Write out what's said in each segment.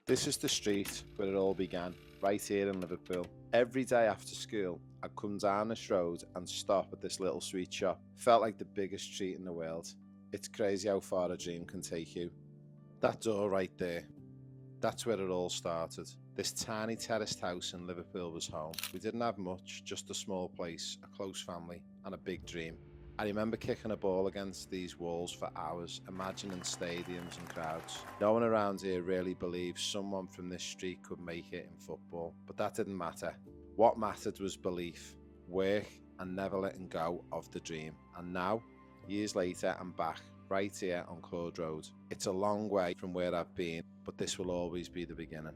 This is the street where it all began, right here in Liverpool. Every day after school, I'd come down this road and stop at this little sweet shop. Felt like the biggest treat in the world. It's crazy how far a dream can take you. That door right there, that's where it all started. This tiny terraced house in Liverpool was home. We didn't have much, just a small place, a close family, and a big dream. I remember kicking a ball against these walls for hours, imagining stadiums and crowds. No one around here really believed someone from this street could make it in football, but that didn't matter. What mattered was belief, work, and never letting go of the dream. And now, years later, I'm back, right here on Claude Road. It's a long way from where I've been, but this will always be the beginning.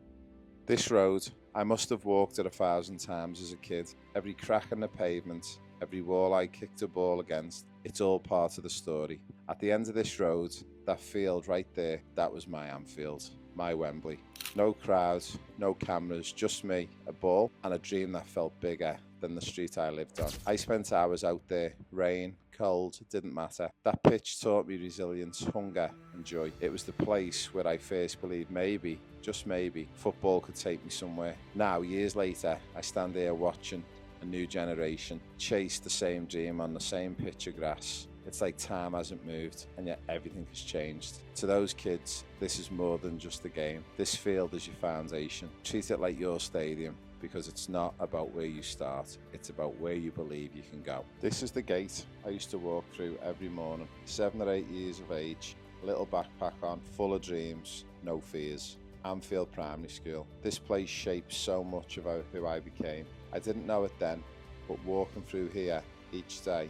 This road, I must have walked it 1,000 times as a kid. Every crack in the pavement, every wall I kicked a ball against, it's all part of the story. At the end of this road, that field right there, that was my Anfield, my Wembley. No crowds, no cameras, just me, a ball, and a dream that felt bigger than the street I lived on. I spent hours out there, rain, cold, didn't matter. That pitch taught me resilience, hunger, and joy. It was the place where I first believed maybe, just maybe, football could take me somewhere. Now, years later, I stand here watching a new generation chase the same dream on the same pitch of grass. It's like time hasn't moved, and yet everything has changed. To those kids, this is more than just a game. This field is your foundation. Treat it like your stadium, because it's not about where you start, it's about where you believe you can go. This is the gate I used to walk through every morning. 7 or 8 years of age, a little backpack on, full of dreams, no fears. Anfield Primary School. This place shaped so much of who I became. I didn't know it then, but walking through here each day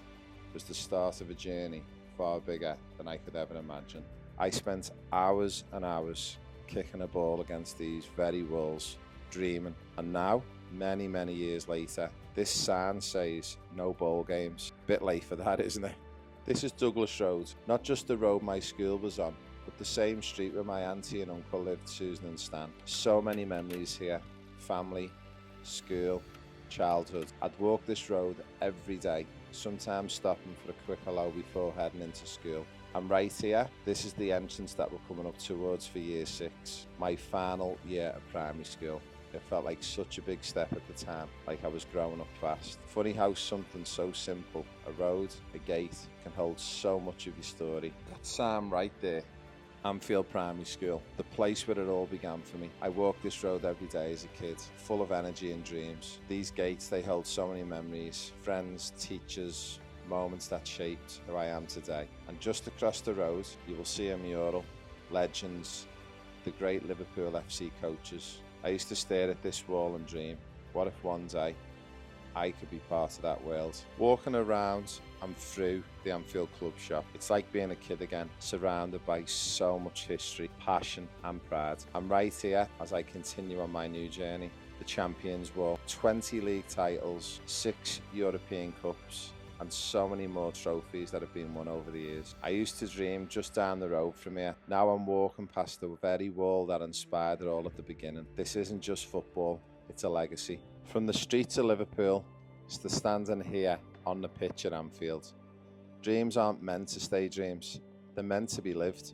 was the start of a journey far bigger than I could ever imagine. I spent hours and hours kicking a ball against these very walls, dreaming. And now, many, many years later, this sign says no ball games. Bit late for that, isn't it? This is Douglas Road, not just the road my school was on, but the same street where my auntie and uncle lived, Susan and Stan. So many memories here, family, school, childhood. I'd walk this road every day, sometimes stopping for a quick hello before heading into school. And right here, this is the entrance that we're coming up towards for year 6, my final year of primary school. It felt like such a big step at the time, like I was growing up fast. Funny how something so simple, a road, a gate, can hold so much of your story. That sign right there, Anfield Primary School, the place where it all began for me. I walked this road every day as a kid, full of energy and dreams. These gates, they hold so many memories, friends, teachers, moments that shaped who I am today. And just across the road, you will see a mural, legends, the great Liverpool FC coaches. I used to stare at this wall and dream, what if one day I could be part of that world? Walking around and through the Anfield Club shop, it's like being a kid again, surrounded by so much history, passion and pride. I'm right here as I continue on my new journey. The Champions Wall, 20 league titles, 6 European Cups, and so many more trophies that have been won over the years. I used to dream just down the road from here. Now I'm walking past the very wall that inspired it all at the beginning. This isn't just football, it's a legacy. From the streets of Liverpool to standing here on the pitch at Anfield. Dreams aren't meant to stay dreams, they're meant to be lived.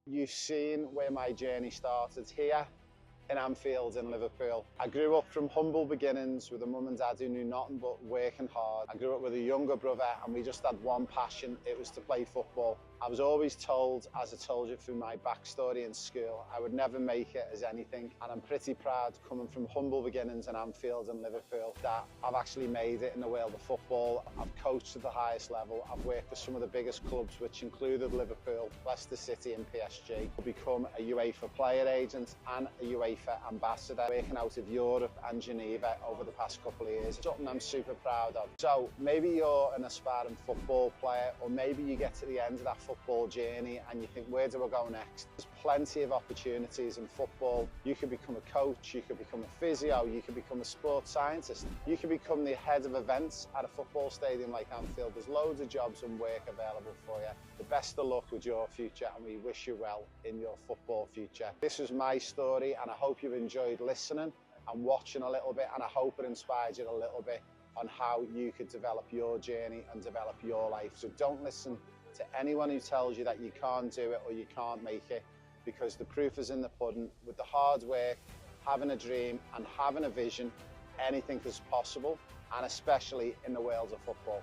You've seen where my journey started here in Anfield in Liverpool. I grew up from humble beginnings with a mum and dad who knew nothing but working hard. I grew up with a younger brother and we just had one passion, it was to play football. I was always told, as I told you through my backstory in school, I would never make it as anything, and I'm pretty proud coming from humble beginnings in Anfield and Liverpool that I've actually made it in the world of football. I've coached at the highest level, I've worked for some of the biggest clubs which included Liverpool, Leicester City and PSG. I've become a UEFA player agent and a UEFA ambassador, working out of Europe and Geneva over the past couple of years. Something I'm super proud of. So maybe you're an aspiring football player, or maybe you get to the end of that football journey and you think, where do I go next? There's plenty of opportunities in football. You could become a coach, you could become a physio, you could become a sports scientist, you could become the head of events at a football stadium like Anfield. There's loads of jobs and work available for you. The best of luck with your future, and we wish you well in your football future. This was my story, and I hope you've enjoyed listening and watching a little bit, and I hope it inspired you a little bit on how you could develop your journey and develop your life. So don't listen to anyone who tells you that you can't do it or you can't make it. because the proof is in the pudding. With the hard work, having a dream and having a vision, anything is possible, and especially in the world of football.